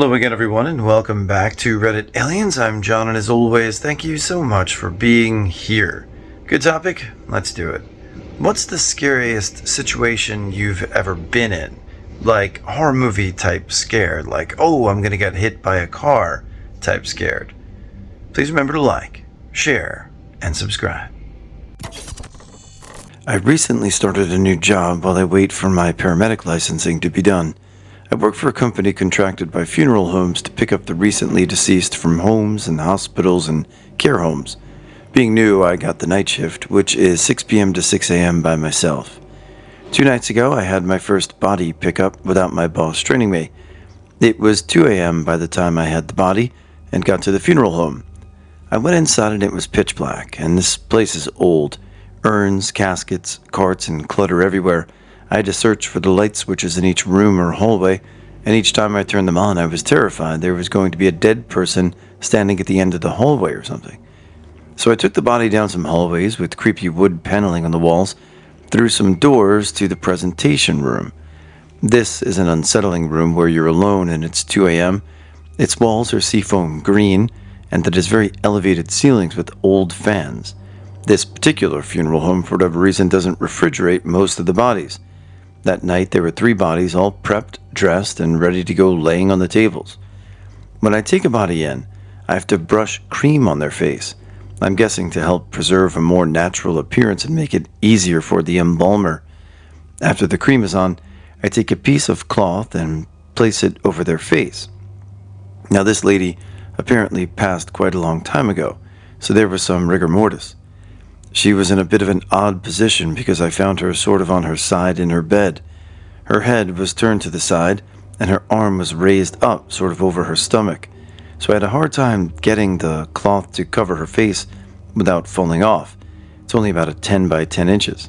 Hello again, everyone, and welcome back to Reddit Aliens. I'm John, and as always, thank you so much for being here. Good topic? Let's do it. What's the scariest situation you've ever been in? Like horror movie type scared, like, oh, I'm gonna get hit by a car type scared. Please remember to like, share, and subscribe. I recently started a new job while I wait for my paramedic licensing to be done. I work for a company contracted by funeral homes to pick up the recently deceased from homes and hospitals and care homes. Being new, I got the night shift, which is 6 p.m. to 6 a.m. by myself. 2 nights ago, I had my first body pickup without my boss training me. It was 2 a.m. by the time I had the body and got to the funeral home. I went inside and it was pitch black, and this place is old. Urns, caskets, carts, and clutter everywhere. I had to search for the light switches in each room or hallway, and each time I turned them on, I was terrified there was going to be a dead person standing at the end of the hallway or something. So I took the body down some hallways with creepy wood paneling on the walls, through some doors to the presentation room. This is an unsettling room where you're alone and it's 2 a.m. Its walls are seafoam green, and it has very elevated ceilings with old fans. This particular funeral home, for whatever reason, doesn't refrigerate most of the bodies. That night, there were 3 bodies, all prepped, dressed, and ready to go laying on the tables. When I take a body in, I have to brush cream on their face. I'm guessing to help preserve a more natural appearance and make it easier for the embalmer. After the cream is on, I take a piece of cloth and place it over their face. Now, this lady apparently passed quite a long time ago, so there was some rigor mortis. She was in a bit of an odd position because I found her sort of on her side in her bed. Her head was turned to the side, and her arm was raised up, sort of over her stomach. So I had a hard time getting the cloth to cover her face without falling off. It's only about 10 by 10 inches.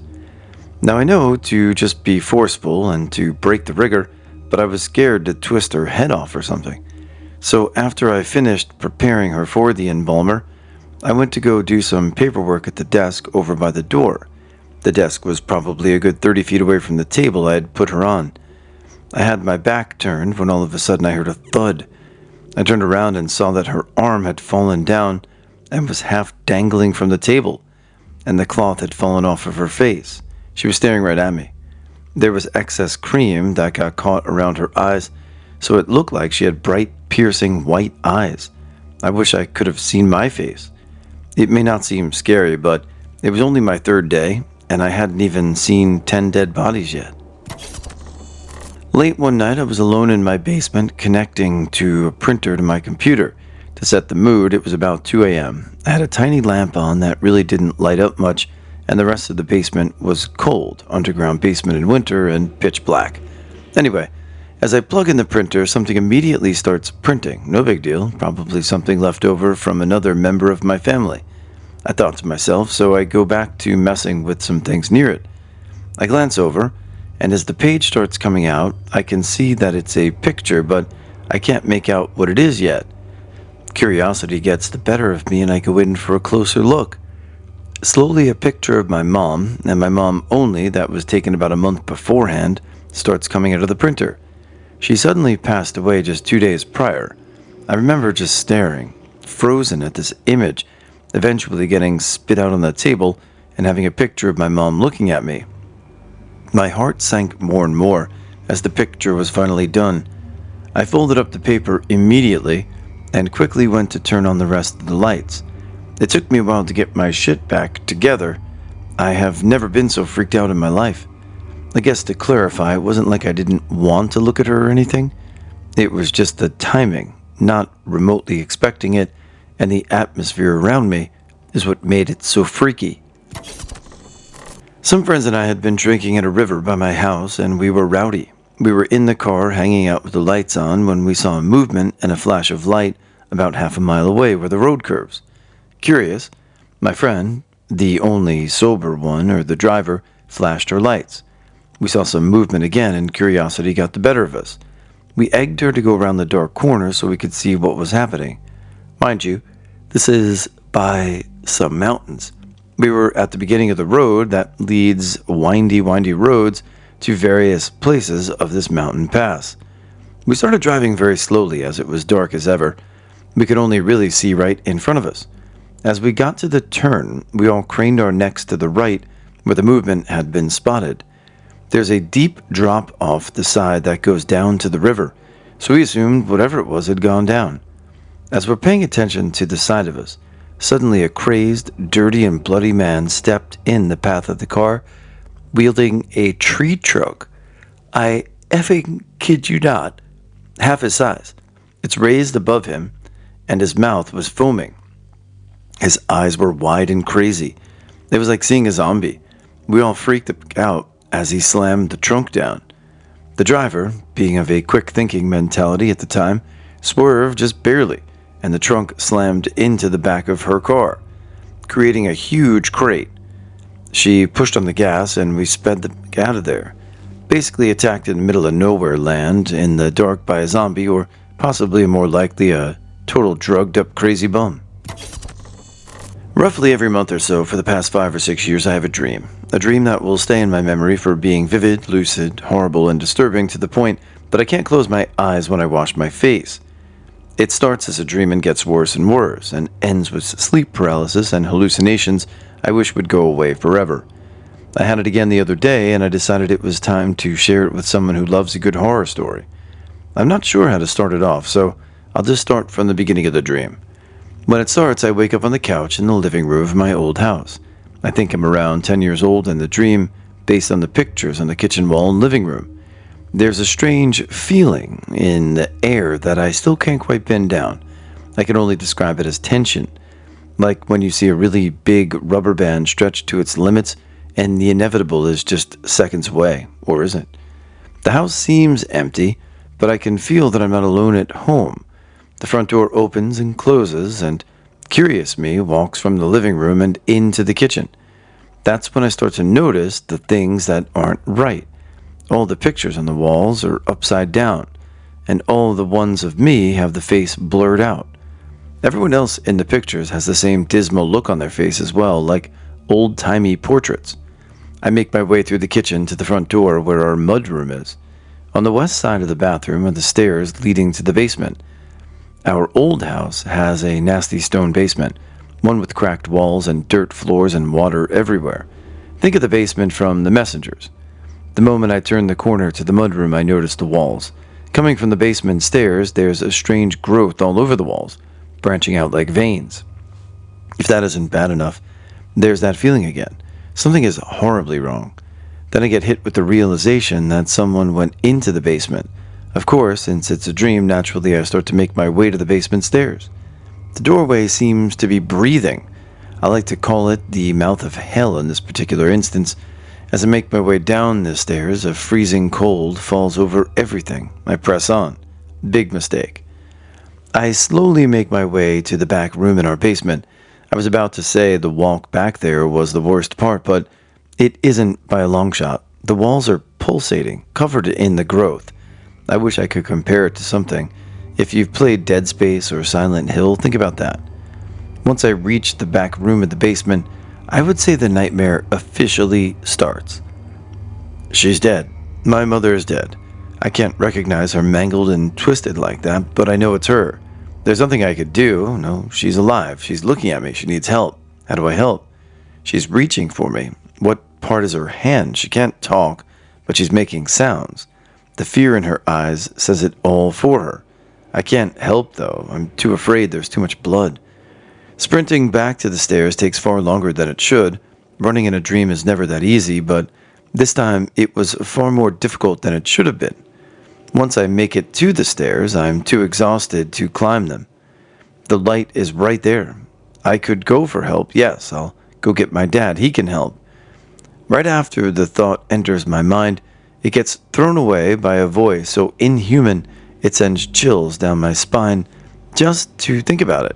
Now I know to just be forceful and to break the rigor, but I was scared to twist her head off or something. So after I finished preparing her for the embalmer, I went to go do some paperwork at the desk over by the door. The desk was probably a good 30 feet away from the table I had put her on. I had my back turned when all of a sudden I heard a thud. I turned around and saw that her arm had fallen down and was half dangling from the table, and the cloth had fallen off of her face. She was staring right at me. There was excess cream that got caught around her eyes, so it looked like she had bright, piercing white eyes. I wish I could have seen my face. It may not seem scary, but it was only my 3rd day, and I hadn't even seen 10 dead bodies yet. Late one night, I was alone in my basement connecting to a printer to my computer. To set the mood, it was about 2 a.m. I had a tiny lamp on that really didn't light up much, and the rest of the basement was cold, underground basement in winter, and pitch black. Anyway, as I plug in the printer, something immediately starts printing. No big deal, probably something left over from another member of my family. I thought to myself, so I go back to messing with some things near it. I glance over, and as the page starts coming out, I can see that it's a picture, but I can't make out what it is yet. Curiosity gets the better of me, and I go in for a closer look. Slowly, a picture of my mom, and my mom only, that was taken about a month beforehand, starts coming out of the printer. She suddenly passed away just 2 days prior. I remember just staring, frozen at this image, eventually getting spit out on the table and having a picture of my mom looking at me. My heart sank more and more as the picture was finally done. I folded up the paper immediately and quickly went to turn on the rest of the lights. It took me a while to get my shit back together. I have never been so freaked out in my life. I guess to clarify, it wasn't like I didn't want to look at her or anything. It was just the timing, not remotely expecting it, and the atmosphere around me is what made it so freaky. Some friends and I had been drinking at a river by my house, and we were rowdy. We were in the car hanging out with the lights on when we saw a movement and a flash of light about half a mile away where the road curves. Curious, my friend, the only sober one, or the driver, flashed her lights. We saw some movement again, and curiosity got the better of us. We egged her to go around the dark corner so we could see what was happening. Mind you, this is by some mountains. We were at the beginning of the road that leads windy roads to various places of this mountain pass. We started driving very slowly as it was dark as ever. We could only really see right in front of us. As we got to the turn, we all craned our necks to the right where the movement had been spotted. There's a deep drop off the side that goes down to the river, so we assumed whatever it was had gone down. As we're paying attention to the side of us, suddenly a crazed, dirty, and bloody man stepped in the path of the car, wielding a tree trunk. I effing kid you not. Half his size. It's raised above him, and his mouth was foaming. His eyes were wide and crazy. It was like seeing a zombie. We all freaked out as he slammed the trunk down. The driver, being of a quick-thinking mentality at the time, swerved just barely, and the trunk slammed into the back of her car, creating a huge crate. She pushed on the gas, and we sped out of there. Basically attacked in the middle of nowhere land in the dark by a zombie, or possibly more likely a total drugged-up crazy bum. Roughly every month or so for the past 5 or 6 years I have a dream that will stay in my memory for being vivid, lucid, horrible, and disturbing to the point that I can't close my eyes when I wash my face. It starts as a dream and gets worse and worse, and ends with sleep paralysis and hallucinations I wish would go away forever. I had it again the other day, and I decided it was time to share it with someone who loves a good horror story. I'm not sure how to start it off, so I'll just start from the beginning of the dream. When it starts, I wake up on the couch in the living room of my old house. I think I'm around 10 years old in the dream, based on the pictures on the kitchen wall and living room. There's a strange feeling in the air that I still can't quite pin down. I can only describe it as tension, like when you see a really big rubber band stretched to its limits and the inevitable is just seconds away, or isn't. The house seems empty, but I can feel that I'm not alone at home. The front door opens and closes, and curious me walks from the living room and into the kitchen. That's when I start to notice the things that aren't right. All the pictures on the walls are upside down, and all the ones of me have the face blurred out. Everyone else in the pictures has the same dismal look on their face as well, like old-timey portraits. I make my way through the kitchen to the front door where our mudroom is. On the west side of the bathroom are the stairs leading to the basement. Our old house has a nasty stone basement, one with cracked walls and dirt floors and water everywhere. Think of the basement from The Messengers. The moment I turn the corner to the mudroom, I notice the walls. Coming from the basement stairs, there's a strange growth all over the walls, branching out like veins. If that isn't bad enough, there's that feeling again. Something is horribly wrong. Then I get hit with the realization that someone went into the basement. Of course, since it's a dream, naturally I start to make my way to the basement stairs. The doorway seems to be breathing. I like to call it the mouth of hell in this particular instance. As I make my way down the stairs, a freezing cold falls over everything. I press on. Big mistake. I slowly make my way to the back room in our basement. I was about to say the walk back there was the worst part, but it isn't by a long shot. The walls are pulsating, covered in the growth. I wish I could compare it to something. If you've played Dead Space or Silent Hill, think about that. Once I reach the back room of the basement, I would say the nightmare officially starts. She's dead. My mother is dead. I can't recognize her mangled and twisted like that, but I know it's her. There's nothing I could do. No, she's alive. She's looking at me. She needs help. How do I help? She's reaching for me. What part is her hand? She can't talk, but she's making sounds. The fear in her eyes says it all for her. I can't help, though. I'm too afraid. There's too much blood. Sprinting back to the stairs takes far longer than it should. Running in a dream is never that easy, but this time it was far more difficult than it should have been. Once I make it to the stairs, I'm too exhausted to climb them. The light is right there. I could go for help. Yes, I'll go get my dad. He can help. Right after the thought enters my mind, it gets thrown away by a voice so inhuman it sends chills down my spine just to think about it.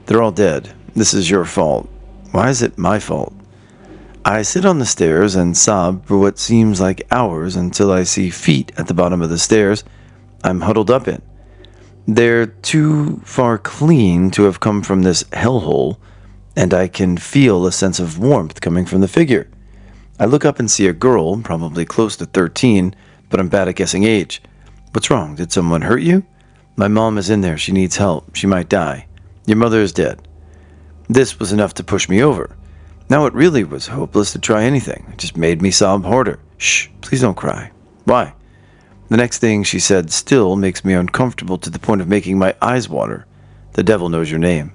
They're all dead. This is your fault. Why is it my fault? I sit on the stairs and sob for what seems like hours until I see feet at the bottom of the stairs I'm huddled up in. They're too far clean to have come from this hellhole, and I can feel a sense of warmth coming from the figure. I look up and see a girl, probably close to 13, but I'm bad at guessing age. What's wrong? Did someone hurt you? My mom is in there. She needs help. She might die. Your mother is dead. This was enough to push me over. Now it really was hopeless to try anything. It just made me sob harder. Shh, please don't cry. Why? The next thing she said still makes me uncomfortable to the point of making my eyes water. The devil knows your name.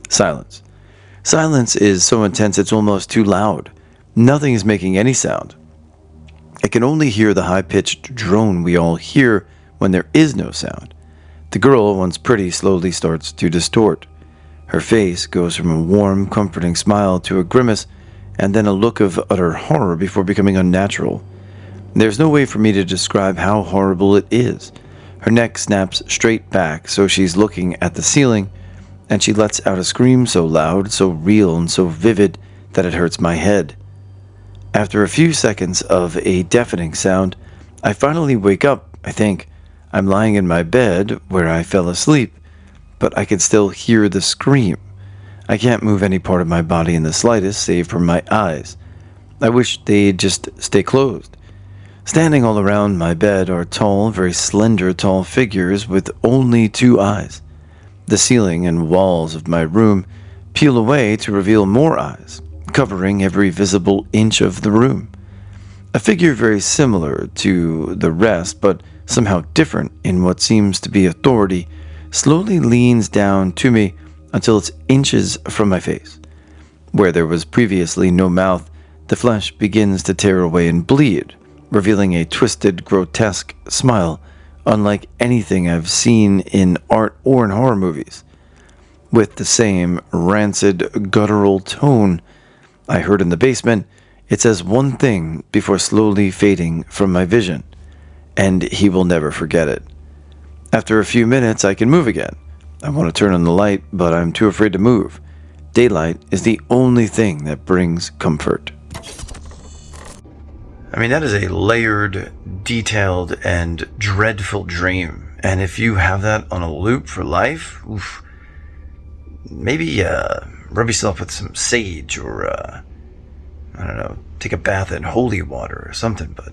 Silence. Silence is so intense it's almost too loud. Nothing is making any sound. I can only hear the high-pitched drone we all hear when there is no sound. The girl, once pretty, slowly starts to distort. Her face goes from a warm, comforting smile to a grimace, and then a look of utter horror before becoming unnatural. There's no way for me to describe how horrible it is. Her neck snaps straight back, so she's looking at the ceiling, and she lets out a scream so loud, so real, and so vivid that it hurts my head. After a few seconds of a deafening sound, I finally wake up, I think. I'm lying in my bed, where I fell asleep, but I can still hear the scream. I can't move any part of my body in the slightest, save for my eyes. I wish they'd just stay closed. Standing all around my bed are tall, very slender, tall figures with only 2 eyes. The ceiling and walls of my room peel away to reveal more eyes, covering every visible inch of the room. A figure very similar to the rest, but somehow different in what seems to be authority, slowly leans down to me until it's inches from my face. Where there was previously no mouth, the flesh begins to tear away and bleed, revealing a twisted, grotesque smile, unlike anything I've seen in art or in horror movies. With the same rancid, guttural tone I heard in the basement, it says one thing before slowly fading from my vision, and he will never forget it. After a few minutes, I can move again. I want to turn on the light, but I'm too afraid to move. Daylight is the only thing that brings comfort. I mean, that is a layered, detailed, and dreadful dream. And if you have that on a loop for life, oof, maybe rub yourself with some sage or, I don't know, take a bath in holy water or something, but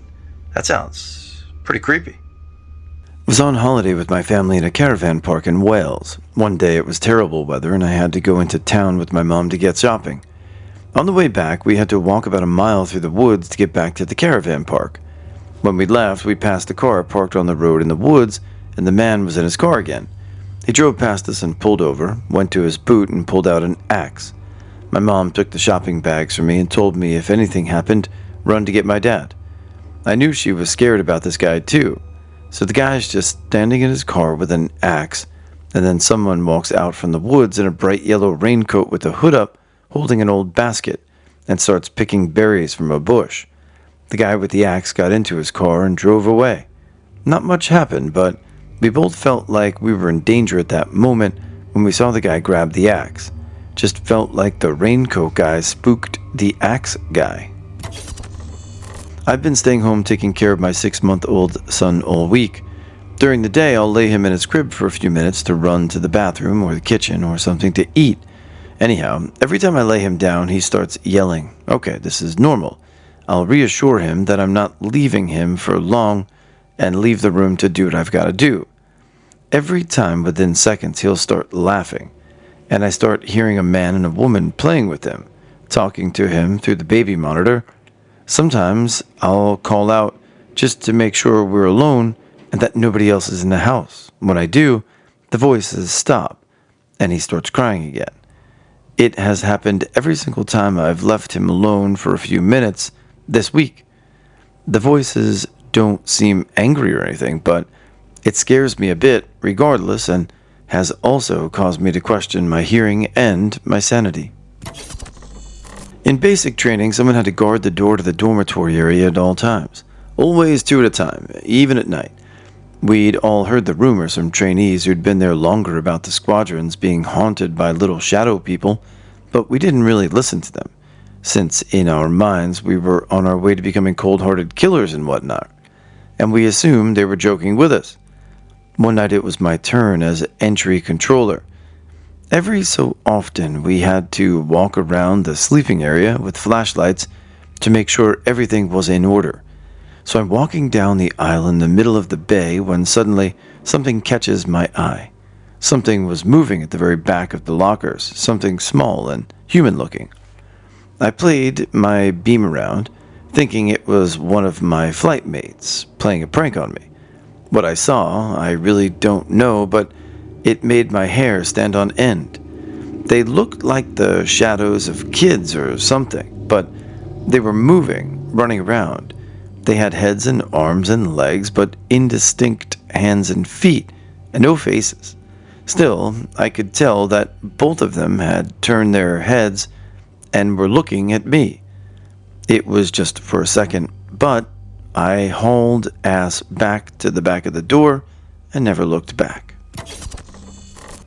that sounds pretty creepy. I was on holiday with my family in a caravan park in Wales. One day it was terrible weather and I had to go into town with my mom to get shopping. On the way back, we had to walk about a mile through the woods to get back to the caravan park. When we left, we passed a car parked on the road in the woods, and the man was in his car again. He drove past us and pulled over, went to his boot and pulled out an axe. My mom took the shopping bags from me and told me if anything happened, run to get my dad. I knew she was scared about this guy too. So the guy's just standing in his car with an axe, and then someone walks out from the woods in a bright yellow raincoat with a hood up, holding an old basket, and starts picking berries from a bush. The guy with the axe got into his car and drove away. Not much happened, but we both felt like we were in danger at that moment when we saw the guy grab the axe. Just felt like the raincoat guy spooked the axe guy. I've been staying home taking care of my 6-month-old son all week. During the day, I'll lay him in his crib for a few minutes to run to the bathroom or the kitchen or something to eat. Anyhow, every time I lay him down, he starts yelling. Okay, this is normal. I'll reassure him that I'm not leaving him for long and leave the room to do what I've got to do. Every time within seconds, he'll start laughing, and I start hearing a man and a woman playing with him, talking to him through the baby monitor. Sometimes I'll call out just to make sure we're alone and that nobody else is in the house. When I do, the voices stop, and he starts crying again. It has happened every single time I've left him alone for a few minutes this week. The voices don't seem angry or anything, but it scares me a bit regardless and has also caused me to question my hearing and my sanity. In basic training, someone had to guard the door to the dormitory area at all times. Always 2 at a time, even at night. We'd all heard the rumors from trainees who'd been there longer about the squadrons being haunted by little shadow people, but we didn't really listen to them, since in our minds we were on our way to becoming cold-hearted killers and whatnot, and we assumed they were joking with us. One night it was my turn as entry controller. Every so often we had to walk around the sleeping area with flashlights to make sure everything was in order. So I'm walking down the aisle in the middle of the bay when suddenly something catches my eye. Something was moving at the very back of the lockers, something small and human-looking. I played my beam around, thinking it was one of my flight mates playing a prank on me. What I saw, I really don't know, but it made my hair stand on end. They looked like the shadows of kids or something, but they were moving, running around. They had heads and arms and legs, but indistinct hands and feet, and no faces. Still, I could tell that both of them had turned their heads and were looking at me. It was just for a second, but I hauled ass back to the back of the door and never looked back.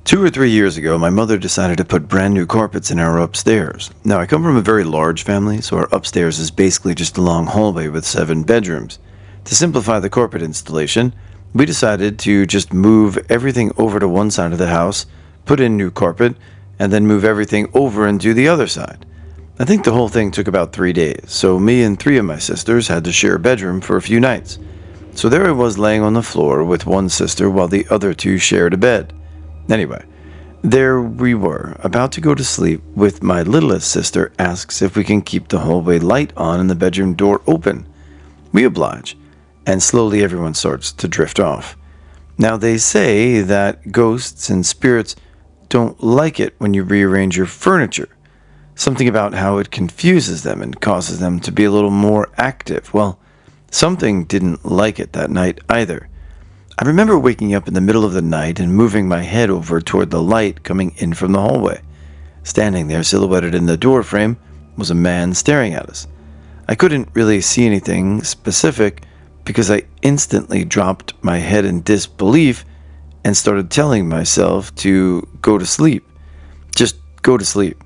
2 or 3 years ago, my mother decided to put brand new carpets in our upstairs. Now, I come from a very large family, so our upstairs is basically just a long hallway with 7 bedrooms. To simplify the carpet installation, we decided to just move everything over to one side of the house, put in new carpet, and then move everything over and do the other side. I think the whole thing took about 3 days, so me and 3 of my sisters had to share a bedroom for a few nights. So there I was laying on the floor with one sister while the other 2 shared a bed. Anyway, there we were, about to go to sleep, with my littlest sister asks if we can keep the hallway light on and the bedroom door open. We oblige, and slowly everyone starts to drift off. Now they say that ghosts and spirits don't like it when you rearrange your furniture. Something about how it confuses them and causes them to be a little more active. Well, something didn't like it that night either. I remember waking up in the middle of the night and moving my head over toward the light coming in from the hallway. Standing there, silhouetted in the doorframe, was a man staring at us. I couldn't really see anything specific because I instantly dropped my head in disbelief and started telling myself to go to sleep. Just go to sleep.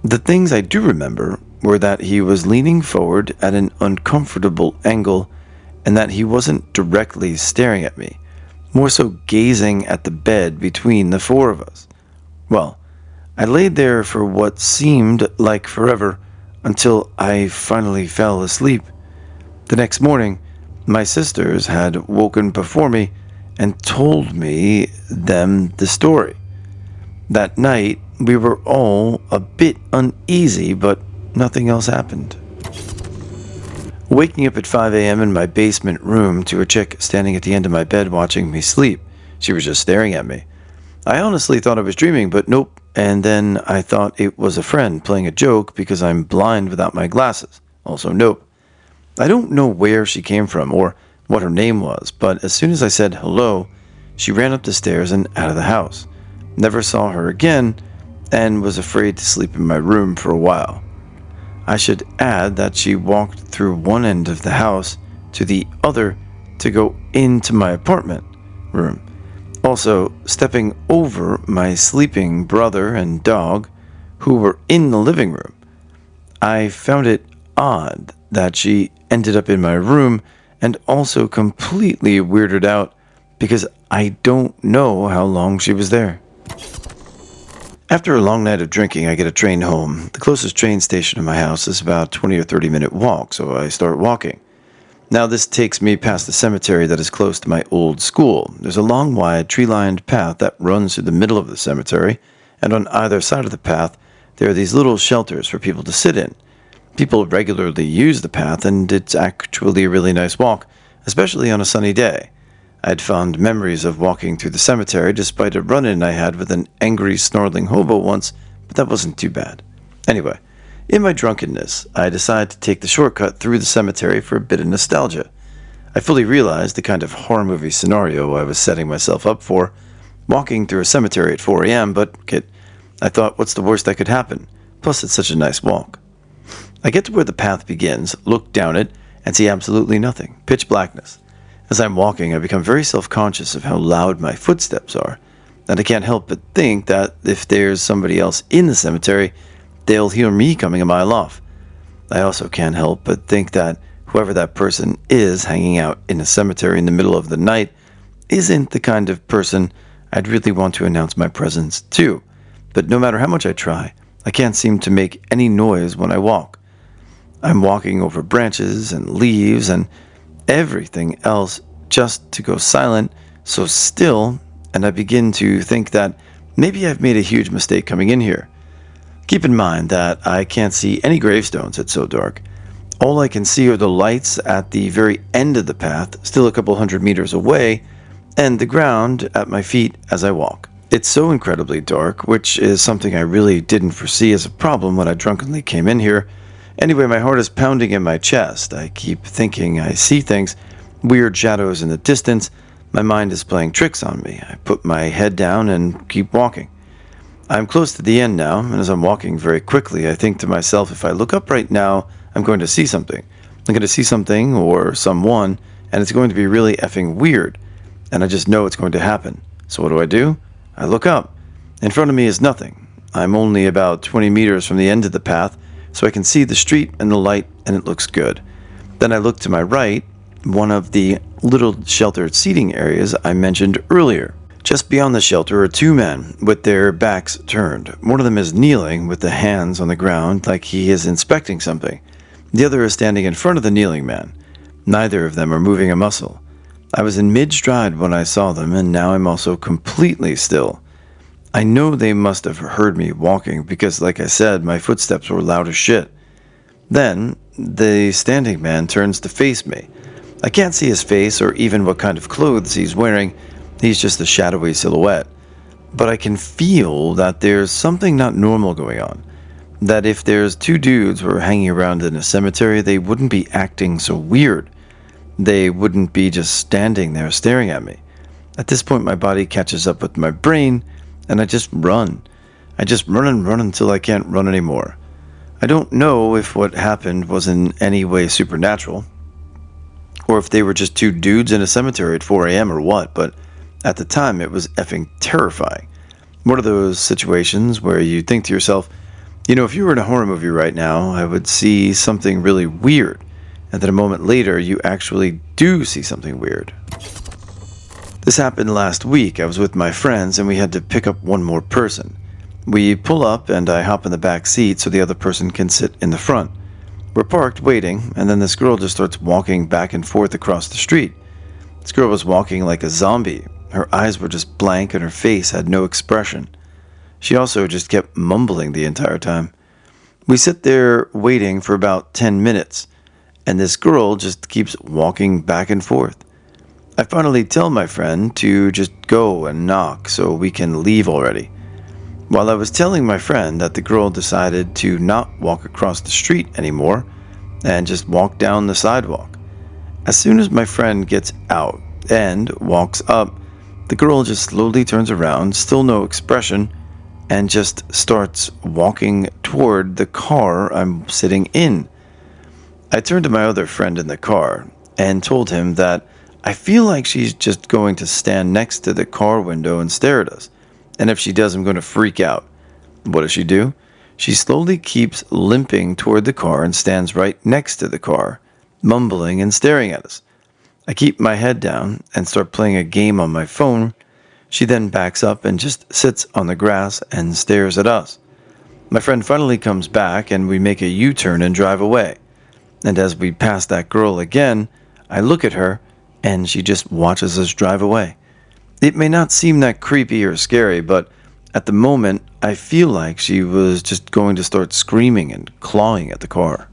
The things I do remember were that he was leaning forward at an uncomfortable angle and that he wasn't directly staring at me, more so gazing at the bed between the 4 of us. Well, I laid there for what seemed like forever until I finally fell asleep. The next morning, my sisters had woken before me and told me the story. That night, we were all a bit uneasy, but nothing else happened. Waking up at 5 a.m. in my basement room to a chick standing at the end of my bed watching me sleep. She was just staring at me. I honestly thought I was dreaming, but nope. And then I thought it was a friend playing a joke because I'm blind without my glasses. Also nope. I don't know where she came from or what her name was, but as soon as I said hello, she ran up the stairs and out of the house. Never saw her again and was afraid to sleep in my room for a while. I should add that she walked through one end of the house to the other to go into my apartment room, also stepping over my sleeping brother and dog who were in the living room. I found it odd that she ended up in my room and also completely weirded out because I don't know how long she was there. After a long night of drinking, I get a train home. The closest train station to my house is about 20 or 30 minute walk, so I start walking. Now this takes me past the cemetery that is close to my old school. There's a long, wide, tree-lined path that runs through the middle of the cemetery, and on either side of the path, there are these little shelters for people to sit in. People regularly use the path, and it's actually a really nice walk, especially on a sunny day. I had fond memories of walking through the cemetery despite a run-in I had with an angry, snarling hobo once, but that wasn't too bad. Anyway, in my drunkenness, I decided to take the shortcut through the cemetery for a bit of nostalgia. I fully realized the kind of horror movie scenario I was setting myself up for, walking through a cemetery at 4 a.m., but I thought, what's the worst that could happen? Plus, it's such a nice walk. I get to where the path begins, look down it, and see absolutely nothing. Pitch blackness. As I'm walking, I become very self-conscious of how loud my footsteps are, and I can't help but think that if there's somebody else in the cemetery, they'll hear me coming a mile off. I also can't help but think that whoever that person is hanging out in a cemetery in the middle of the night isn't the kind of person I'd really want to announce my presence to. But no matter how much I try, I can't seem to make any noise when I walk. I'm walking over branches and leaves, and everything else just to go silent, so still, and I begin to think that maybe I've made a huge mistake coming in here. Keep in mind that I can't see any gravestones, it's so dark. All I can see are the lights at the very end of the path, still a couple hundred meters away, and the ground at my feet as I walk. It's so incredibly dark, which is something I really didn't foresee as a problem when I drunkenly came in here. Anyway, my heart is pounding in my chest. I keep thinking I see things, weird shadows in the distance. My mind is playing tricks on me. I put my head down and keep walking. I'm close to the end now, and as I'm walking very quickly, I think to myself, if I look up right now, I'm going to see something. I'm going to see something or someone, and it's going to be really effing weird. And I just know it's going to happen. So what do? I look up. In front of me is nothing. I'm only about 20 meters from the end of the path, so I can see the street and the light, and it looks good. Then I look to my right, one of the little sheltered seating areas I mentioned earlier. Just beyond the shelter are two men with their backs turned. One of them is kneeling with the hands on the ground like he is inspecting something. The other is standing in front of the kneeling man. Neither of them are moving a muscle. I was in mid-stride when I saw them, and now I'm also completely still. I know they must have heard me walking because, like I said, my footsteps were loud as shit. Then, the standing man turns to face me. I can't see his face or even what kind of clothes he's wearing. He's just a shadowy silhouette. But I can feel that there's something not normal going on. That if there's two dudes who are hanging around in a cemetery, they wouldn't be acting so weird. They wouldn't be just standing there staring at me. At this point, my body catches up with my brain, and I just run. I just run and run until I can't run anymore. I don't know if what happened was in any way supernatural, or if they were just two dudes in a cemetery at 4 a.m. or what, but at the time it was effing terrifying. One of those situations where you think to yourself, you know, if you were in a horror movie right now, I would see something really weird. And then a moment later, you actually do see something weird. This happened last week. I was with my friends and we had to pick up one more person. We pull up and I hop in the back seat so the other person can sit in the front. We're parked waiting, and then this girl just starts walking back and forth across the street. This girl was walking like a zombie. Her eyes were just blank and her face had no expression. She also just kept mumbling the entire time. We sit there waiting for about 10 minutes, and this girl just keeps walking back and forth. I finally tell my friend to just go and knock so we can leave already. While I was telling my friend that the girl decided to not walk across the street anymore and just walk down the sidewalk. As soon as my friend gets out and walks up, the girl just slowly turns around, still no expression, and just starts walking toward the car I'm sitting in. I turned to my other friend in the car and told him that I feel like she's just going to stand next to the car window and stare at us. And if she does, I'm going to freak out. What does she do? She slowly keeps limping toward the car and stands right next to the car, mumbling and staring at us. I keep my head down and start playing a game on my phone. She then backs up and just sits on the grass and stares at us. My friend finally comes back and we make a U-turn and drive away. And as we pass that girl again, I look at her and she just watches us drive away. It may not seem that creepy or scary, but at the moment, I feel like she was just going to start screaming and clawing at the car.